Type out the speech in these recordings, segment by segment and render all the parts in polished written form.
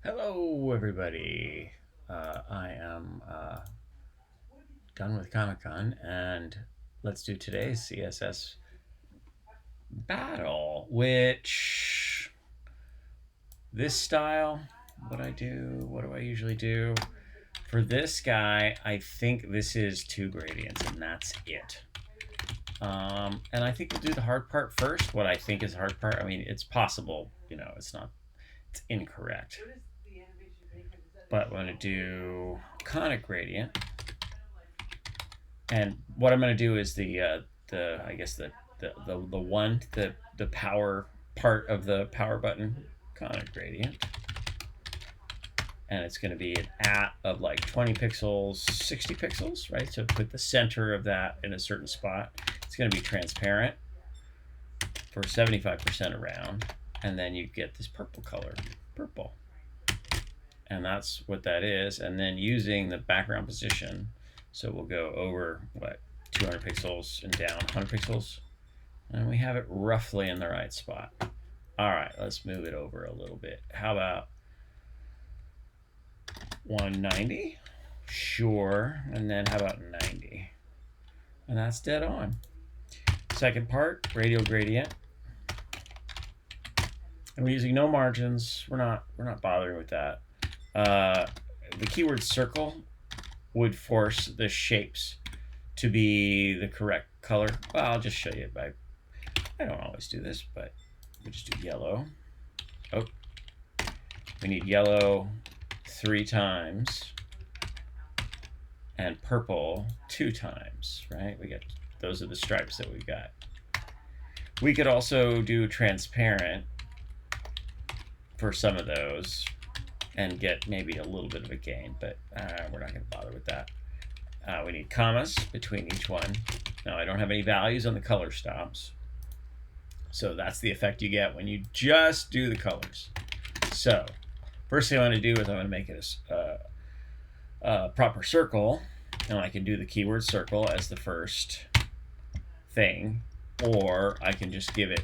Hello, everybody. I am done with Comic-Con, and let's do today's CSS Battle, which this style, what do I usually do? For this guy, I think this is 2 gradients, and that's it. And I think we'll do the hard part first. What I think is the hard part, I mean, it's possible, it's incorrect. But I'm going to do conic gradient. And what I'm going to do is the power part of the power button, conic gradient, and it's going to be an at of like 20 pixels, 60 pixels, right? So put the center of that in a certain spot. It's going to be transparent for 75% around, and then you get this purple color, purple, and that's what that is. And then using the background position. So we'll go over, 200 pixels and down 100 pixels. And we have it roughly in the right spot. All right, let's move it over a little bit. How about 190? Sure. And then how about 90? And that's dead on. Second part, radial gradient. And we're using no margins. We're not bothering with that. The keyword circle would force the shapes to be the correct color. Well, I'll just show you. I don't always do this, but we just do yellow. Oh, we need yellow 3 times and purple 2 times, right? Those are the stripes that we've got. We could also do transparent for some of those and get maybe a little bit of a gain, but we're not going to bother with that. We need commas between each one. Now, I don't have any values on the color stops, so that's the effect you get when you just do the colors. So first thing I want to do is I'm going to make it a proper circle, and I can do the keyword circle as the first thing, or I can just give it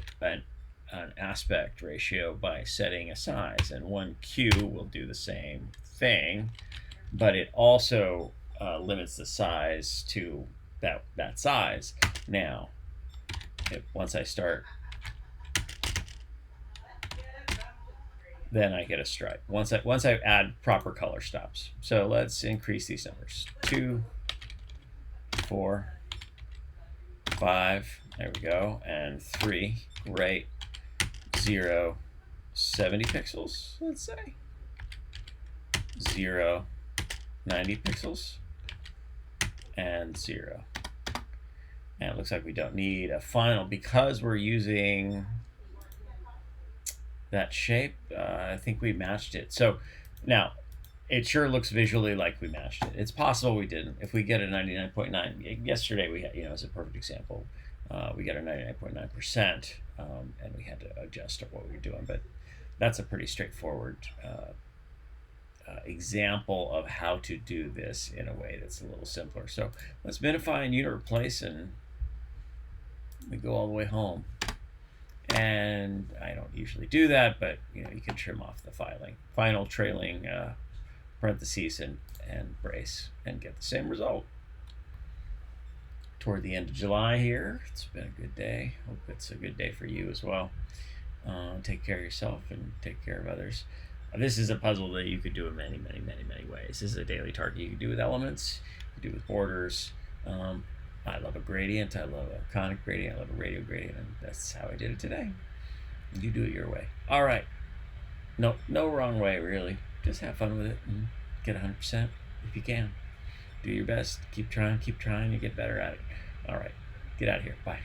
an aspect ratio by setting a size, and 1Q will do the same thing, but it also limits the size to that size. Now, once I start, then I get a stripe. Once I add proper color stops. So let's increase these numbers. 2, 4, 5. There we go, and 3. Great. 0, 70 pixels, let's say. 0, 90 pixels, and 0. And it looks like we don't need a final because we're using that shape. I think we matched it. So now it sure looks visually like we matched it. It's possible we didn't. If we get a 99.9, yesterday we had, as a perfect example, we got a 99.9%, and we had to adjust what we were doing. But that's a pretty straightforward example of how to do this in a way that's a little simpler. So let's minify and unit replace, and we go all the way home. And I don't usually do that, but you can trim off the final trailing parentheses and brace and get the same result. Toward the end of July here. It's been a good day. Hope it's a good day for you as well. Take care of yourself and take care of others. This is a puzzle that you could do in many, many, many, many ways. This is a daily target you can do with elements, you can do with borders. I love a gradient, I love a conic gradient, I love a radial gradient, and that's how I did it today. You do it your way. All right. No wrong way, really. Just have fun with it and get 100% if you can. Do your best. Keep trying. You get better at it. All right. Get out of here. Bye.